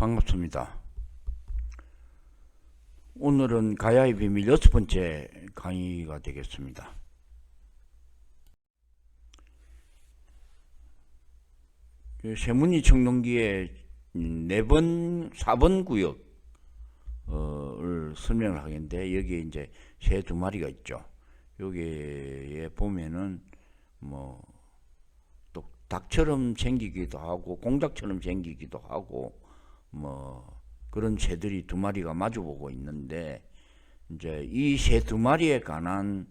반갑습니다. 오늘은 가야의 비밀 6번째 강의가 되겠습니다. 세문이 청동기의 4번 구역을 설명을 하겠는데, 여기에 이제 새 2마리가 있죠. 여기에 보면은 또 닭처럼 생기기도 하고 공작처럼 생기기도 하고 그런 새들이 2마리가 마주보고 있는데, 이제 이 새 2마리에 관한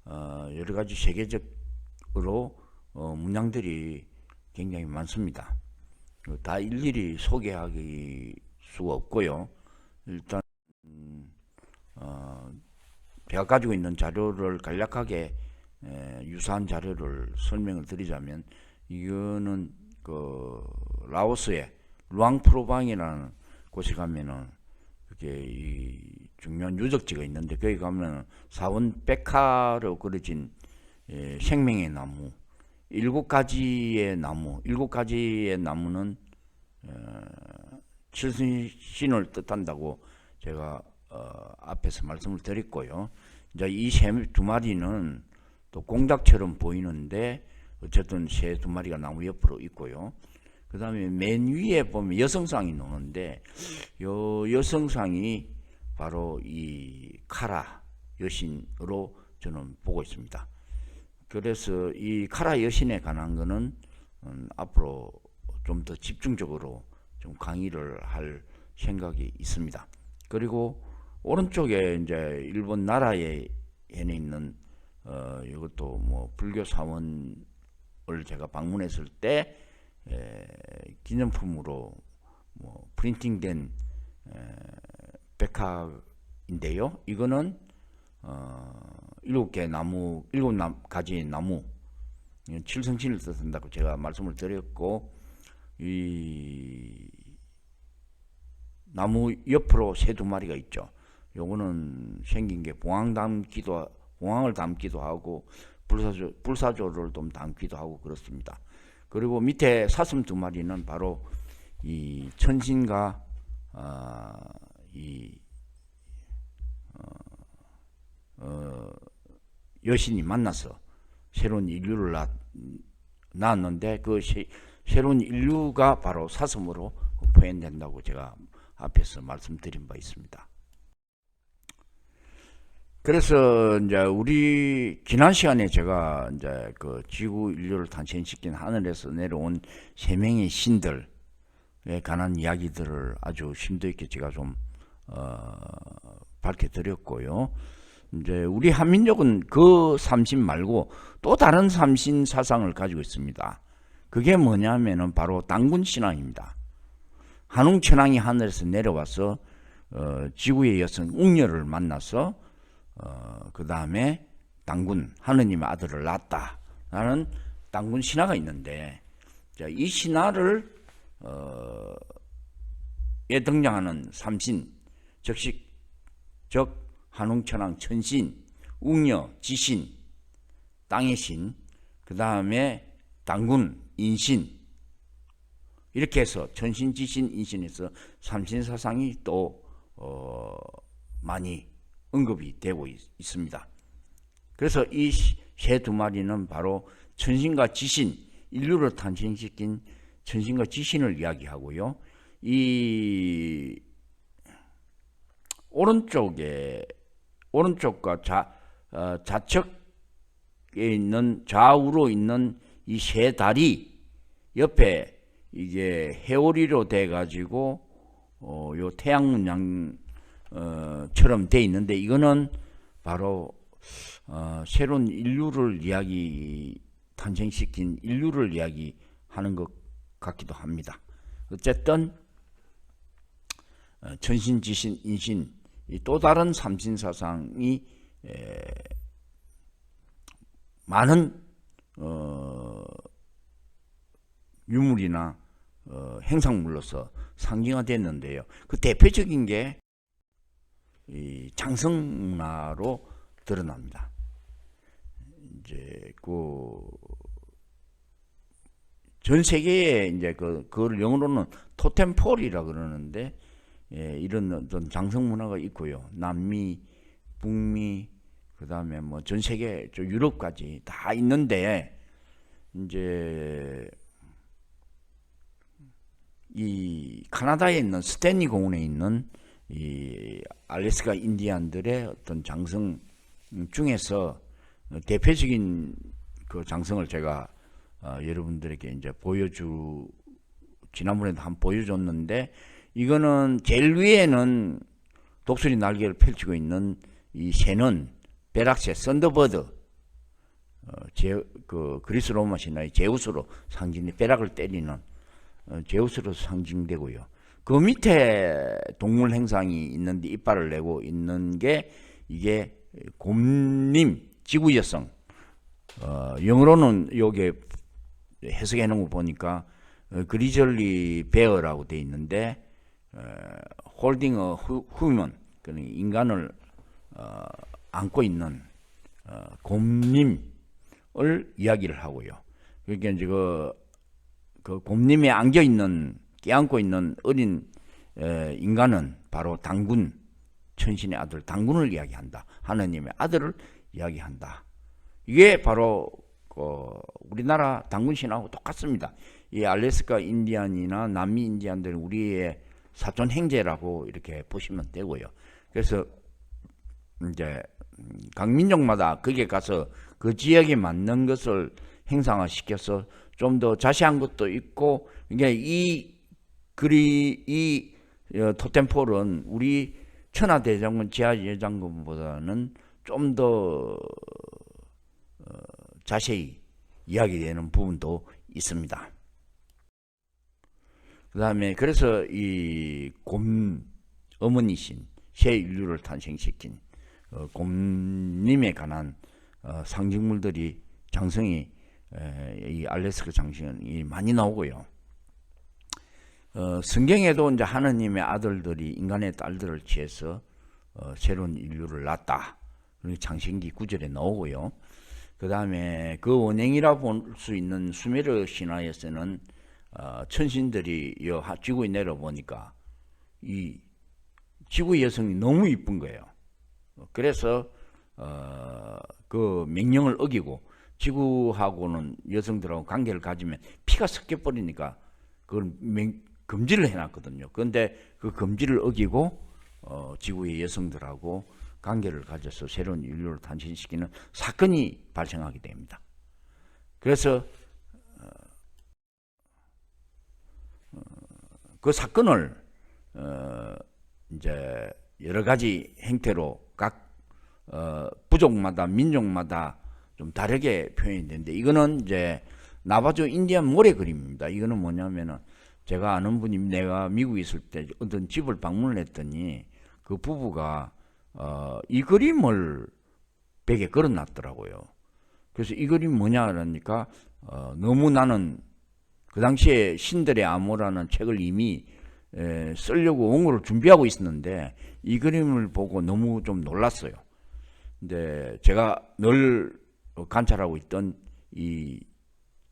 여러 가지 세계적으로 문양들이 굉장히 많습니다. 다 일일이 소개하기 수가 없고요. 일단 제가 가지고 있는 자료를 간략하게 유사한 자료를 설명을 드리자면, 이거는 그 라오스의 루앙프로방이라는 곳에 가면은 그게 이 중요한 유적지가 있는데, 거기 가면 사원 백화로 그려진 생명의 나무 7가지의 나무는 칠순신을 뜻한다고 제가 앞에서 말씀을 드렸고요. 이제 이 새 2마리는 또 공작처럼 보이는데 어쨌든 새 2마리가 나무 옆으로 있고요. 그 다음에 맨 위에 보면 여성상이 노는데, 요 여성상이 바로 이 카라 여신으로 저는 보고 있습니다. 그래서 이 카라 여신에 관한 거는 앞으로 좀 더 집중적으로 좀 강의를 할 생각이 있습니다. 그리고 오른쪽에 이제 일본 나라에 있는 이것도 불교 사원을 제가 방문했을 때 기념품으로 프린팅된 백화인데요. 이거는 7가지 나무 칠성신을 뜻한다고 제가 말씀을 드렸고, 이 나무 옆으로 새 2마리가 있죠. 요거는 생긴 게 봉황을 담기도 하고 불사조를 좀 담기도 하고 그렇습니다. 그리고 밑에 사슴 2마리는 바로 이 천신과 여신이 만나서 새로운 인류를 낳았는데, 그 새로운 인류가 바로 사슴으로 표현된다고 제가 앞에서 말씀드린 바 있습니다. 그래서 이제 우리 지난 시간에 제가 이제 그 지구 인류를 탄생시킨 하늘에서 내려온 3명의 신들에 관한 이야기들을 아주 심도 있게 제가 좀 밝혀드렸고요. 이제 우리 한민족은 그 삼신 말고 또 다른 삼신 사상을 가지고 있습니다. 그게 뭐냐면은 바로 당군 신앙입니다. 한웅천왕이 하늘에서 내려와서 지구의 여성 웅녀를 만나서 그 다음에 당군 하느님의 아들을 낳았다라는 당군 신화가 있는데, 이 신화를 에 등장하는 삼신, 즉 한웅천왕 천신, 웅녀 지신, 땅의 신, 그 다음에 당군 인신, 이렇게 해서 천신, 지신, 인신에서 삼신사상이 또 많이 언급이 되고 있습니다. 그래서 이 새 2마리는 바로 천신과 지신, 인류를 탄생시킨 천신과 지신을 이야기하고요. 이 오른쪽과 좌측에 있는, 좌우로 있는 이 세 다리 옆에 이게 해오리로 돼 가지고 요 태양 문양처럼 돼 있는데, 이거는 바로 새로운 인류를 탄생시킨 인류를 이야기하는 것 같기도 합니다. 어쨌든 천신, 지신, 인신, 이 또 다른 삼신사상이 많은 유물이나 행상물로서 상징화됐는데요. 그 대표적인 게 이 장성문화로 드러납니다. 이제 그 전 세계에 이제 그걸 영어로는 토템폴이라 그러는데, 예, 이런 어떤 장성 문화가 있고요. 남미, 북미, 그 다음에 뭐 전 세계, 저 유럽까지 다 있는데, 이제 이 카나다에 있는 스탠리 공원에 있는 이 알래스카 인디안들의 어떤 장성 중에서 대표적인 그 장성을 제가 여러분들에게 이제 지난번에도 한번 보여줬는데, 이거는 제일 위에는 독수리 날개를 펼치고 있는 이 새는 베락새 썬더버드, 그리스 로마 신화의 제우스로 상징이 베락을 때리는 제우스로 상징되고요. 그 밑에 동물 행상이 있는데 이빨을 내고 있는 게 이게 곰님 지구여성, 영어로는 여기에 해석해 놓은 거 보니까 그리즐리 베어라고 돼 있는데, 홀딩 어 휴먼, 인간을 안고 있는 곰님을 이야기를 하고요. 그러니까 이제 그 곰님에 껴안고 있는 어린 인간은 바로 당군, 천신의 아들 당군을 이야기한다. 하느님의 아들을 이야기한다. 이게 바로 우리나라 당군 신화하고 똑같습니다. 이 알래스카 인디안이나 남미 인디안들은 우리의 사촌 형제라고 이렇게 보시면 되고요. 그래서 이제 각 민족마다 거기에 가서 그 지역에 맞는 것을 행상화시켜서 좀 더 자세한 것도 있고, 그러니까 이 토템폴은 우리 천하대장군, 지하예장군보다는 좀 더 자세히 이야기되는 부분도 있습니다. 그 다음에 그래서 이 어머니신 새 인류를 탄생시킨 곰님에 관한 상징물들이, 장성이, 이 알래스카 장성이 많이 나오고요. 성경에도 이제 하느님의 아들들이 인간의 딸들을 취해서 새로운 인류를 낳았다. 창세기 9절에 나오고요. 그 다음에 그 원행이라 볼 수 있는 수메르 신화에서는 천신들이 지구에 내려보니까 이 지구 여성이 너무 이쁜 거예요. 그래서 그 명령을 어기고 지구하고는 여성들하고 관계를 가지면 피가 섞여 버리니까 그걸 금지를 해놨거든요. 그런데 그 금지를 어기고 지구의 여성들하고 관계를 가져서 새로운 인류를 탄생시키는 사건이 발생하게 됩니다. 그래서 그 사건을 이제 여러 가지 형태로 각 부족마다 민족마다 좀 다르게 표현이 되는데, 이거는 이제 나바조 인디안 모래 그림입니다. 이거는 뭐냐면은 제가 아는 분이, 내가 미국에 있을 때 어떤 집을 방문을 했더니 그 부부가 이 그림을 벽에 걸어놨더라고요. 그래서 이 그림 뭐냐 그러니까 너무 나는 그 당시에 신들의 암호라는 책을 이미 쓰려고 원고를 준비하고 있었는데 이 그림을 보고 너무 좀 놀랐어요. 근데 제가 늘 관찰하고 있던 이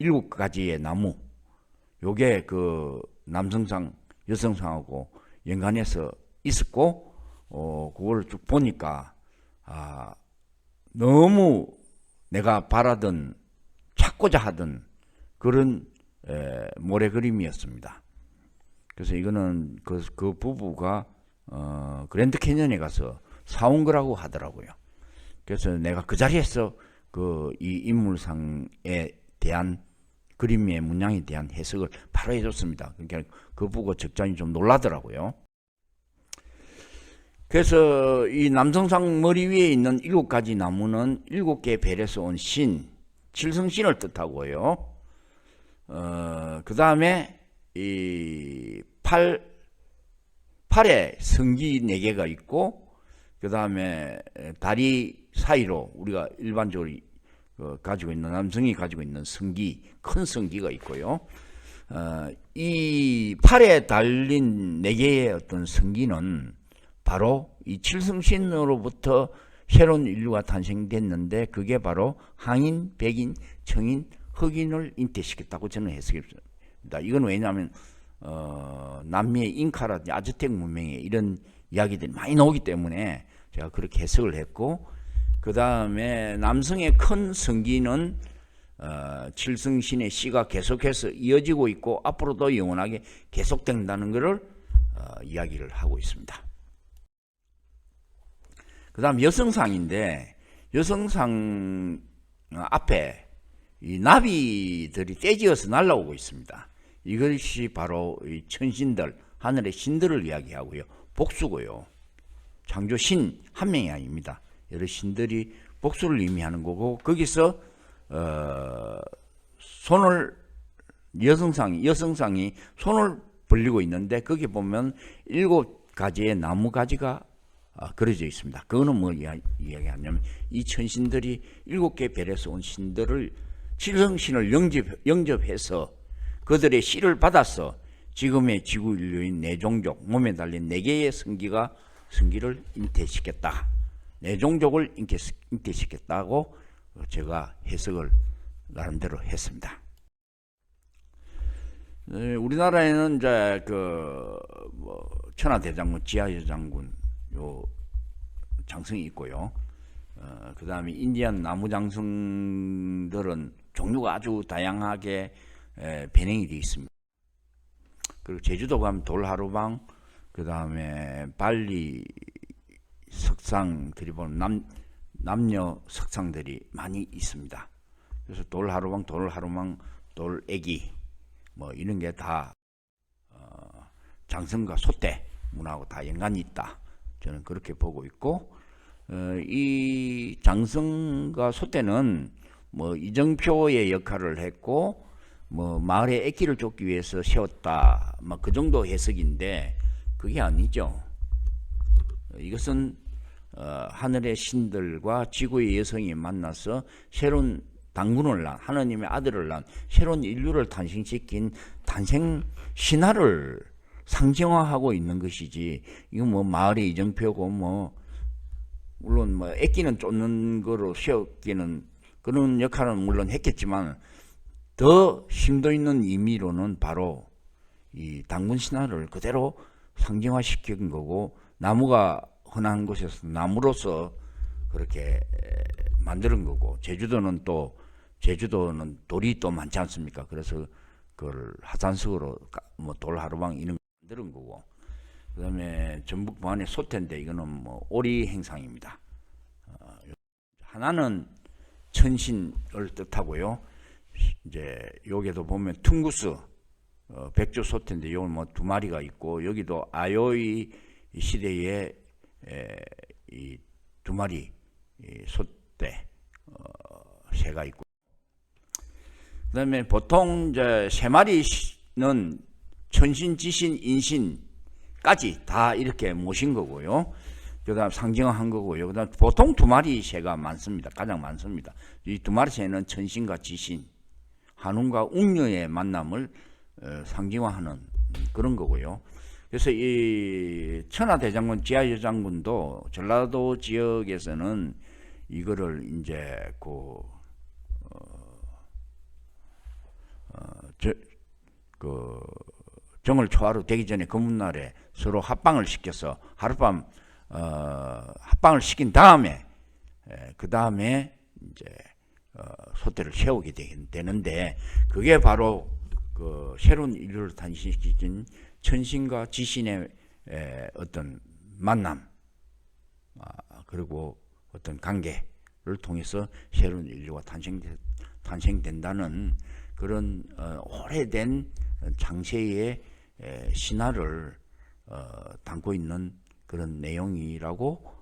7가지의 나무, 요게 그 남성상, 여성상하고 연관해서 있었고, 그걸 쭉 보니까 너무 내가 바라던, 찾고자 하던 그런 모래 그림이었습니다. 그래서 이거는 그 부부가 그랜드 캐년에 가서 사온 거라고 하더라고요. 그래서 내가 그 자리에서 이 인물상에 대한 그림의 문양에 대한 해석을 바로 해줬습니다. 그러니까 그 부부가 적잖이 좀 놀라더라고요. 그래서 이 남성상 머리 위에 있는 7가지 나무는 7개의 별에서 온 신, 칠성신을 뜻하고요. 그 다음에 이 팔에 성기 4개가 있고, 그 다음에 다리 사이로 우리가 일반적으로 가지고 있는, 남성이 가지고 있는 성기, 큰 성기가 있고요. 이 팔에 달린 4개의 어떤 성기는 바로 이 칠성신으로부터 새로운 인류가 탄생됐는데, 그게 바로 항인, 백인, 청인, 흑인을 잉태시켰다고 저는 해석했습니다. 이건 왜냐하면 남미의 잉카라든지 아즈텍 문명에 이런 이야기들이 많이 나오기 때문에 제가 그렇게 해석을 했고, 그 다음에 남성의 큰 성기는 칠성신의 씨가 계속해서 이어지고 있고 앞으로도 영원하게 계속된다는 것을 이야기를 하고 있습니다. 그 다음 여성상인데, 여성상 앞에 이 나비들이 떼지어서 날아오고 있습니다. 이것이 바로 이 천신들, 하늘의 신들을 이야기하고요. 복수고요. 창조신 한 명이 아닙니다. 여러 신들이 복수를 의미하는 거고, 거기서 손을 여성상이 손을 벌리고 있는데, 거기 보면 7가지의 나무 가지가 그려져 있습니다. 그거는 뭐 이야기하냐면, 이 천신들이 7개 별에서 온 신들을, 칠성신을 영접해서 그들의 씨를 받아서 지금의 지구 인류인 내종족, 몸에 달린 4개의 성기를 잉태시켰다. 내종족을 잉태시켰다고 제가 해석을 나름대로 했습니다. 우리나라에는 이제 천하대장군, 지하여장군 요 장성이 있고요. 그 다음에 인디안 나무장성들은 종류가 아주 다양하게 변형이 되어 있습니다. 그리고 제주도 가면 돌하루방, 그 다음에 발리 석상들이 보면 남녀 석상들이 많이 있습니다. 그래서 돌하루방, 돌애기 뭐 이런 게 다 장성과 소떼 문화하고 다 연관이 있다. 저는 그렇게 보고 있고, 이 장성과 소떼는 뭐 이정표의 역할을 했고, 뭐 마을의 애기를 쫓기 위해서 세웠다, 뭐 그 정도 해석인데, 그게 아니죠. 이것은 하늘의 신들과 지구의 여성이 만나서 새로운 당군을 낳은, 하나님의 아들을 낳은 새로운 인류를 탄생시킨 탄생 신화를 상징화하고 있는 것이지, 이거 뭐 마을의 이정표고, 뭐 물론 뭐 애끼는 쫓는 거로 세웠기는 그런 역할은 물론 했겠지만, 더 심도 있는 의미로는 바로 이 당군 신화를 그대로 상징화시킨 거고, 나무가 흔한 곳에서 나무로서 그렇게 만드는 거고, 제주도는 돌이 또 많지 않습니까? 그래서 그걸 하산석으로 뭐 돌하루방 이런 거 만드는 거고, 그 다음에 전북 보안의 소태인데, 이거는 뭐 오리 행상입니다. 하나는 천신을 뜻하고요. 이제 여기도 보면 퉁구스 백조 소태인데, 이건 뭐 2마리가 있고, 여기도 아요이 시대에 이 2마리 소떼 새가 있고, 그 다음에 보통 이제 3마리는 천신, 지신, 인신까지 다 이렇게 모신 거고요. 그 다음 상징한 거고요. 그 다음 보통 2마리 새가 많습니다. 가장 많습니다. 이 2마리 새는 천신과 지신, 한운과 웅녀의 만남을 상징화하는 그런 거고요. 그래서 이 천하대장군, 지하여장군도 전라도 지역에서는 이거를 이제 정월 초하루 되기 전에 금운날에 서로 합방을 시켜서 하룻밤 합방을 시킨 다음에, 그 다음에 이제 소떼를 세우게 되는데, 그게 바로 그 새로운 인류를 탄생시킨 천신과 지신의 어떤 만남, 그리고 어떤 관계를 통해서 새로운 인류가 탄생된다는 그런 오래된 장세의 신화를 담고 있는 그런 내용이라고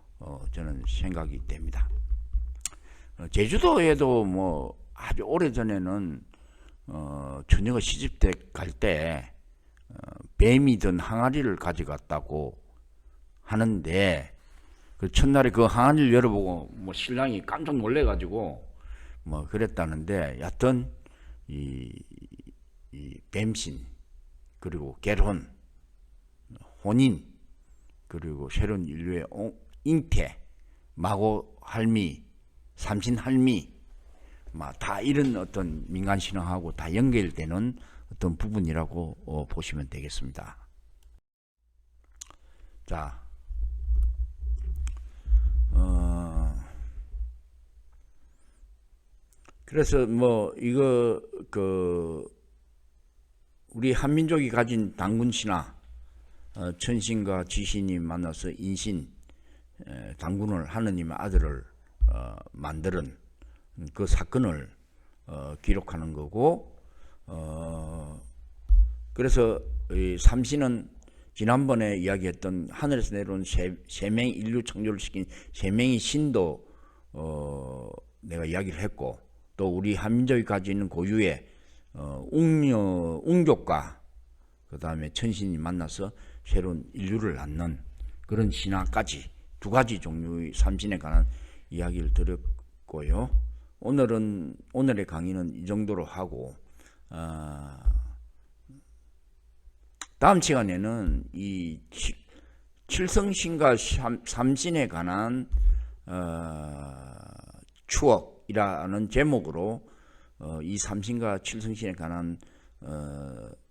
저는 생각이 됩니다. 제주도에도 뭐 아주 오래전에는 처녀가 시집대 갈 때 뱀이든 항아리를 가져갔다고 하는데, 그 첫날에 그 항아리를 열어보고 뭐 신랑이 깜짝 놀래가지고 뭐 그랬다는데, 여하튼 이 뱀신, 그리고 결혼, 혼인, 그리고 새로운 인류의 잉태, 마고 할미, 삼신 할미, 다 이런 어떤 민간 신앙하고 다 연결되는 어떤 부분이라고 보시면 되겠습니다. 자, 그래서 이거 우리 한민족이 가진 단군 신화, 천신과 지신이 만나서 인신, 단군을 하느님의 아들을 만드는 그 사건을 기록하는 거고, 그래서 이 삼신은 지난번에 이야기했던 하늘에서 내려온 세명 인류 창조를 시킨 세명의 신도 내가 이야기를 했고, 또 우리 한민족이 가지고 있는 고유의 웅족과 그 다음에 천신이 만나서 새로운 인류를 낳는 그런 신화까지 두 가지 종류의 삼신에 관한 이야기를 드렸고요. 오늘의 강의는 이 정도로 하고, 다음 시간에는 이 칠성신과 삼신에 관한 추억이라는 제목으로 이 삼신과 칠성신에 관한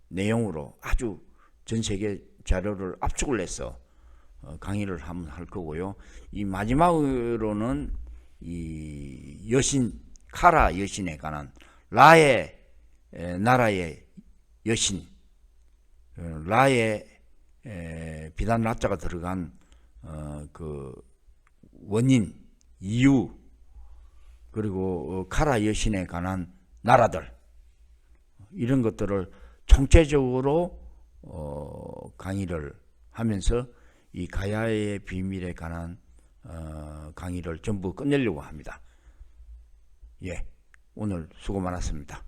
내용으로 아주 전 세계 자료를 압축을 해서 강의를 한번 할 거고요. 이 마지막으로는 이 여신 카라 여신에 관한 라의 나라의 여신, 라의 비단 라자가 들어간 그 원인, 이유, 그리고 카라 여신에 관한 나라들, 이런 것들을 총체적으로 강의를 하면서 이 가야의 비밀에 관한 강의를 전부 끝내려고 합니다. 예, 오늘 수고 많았습니다.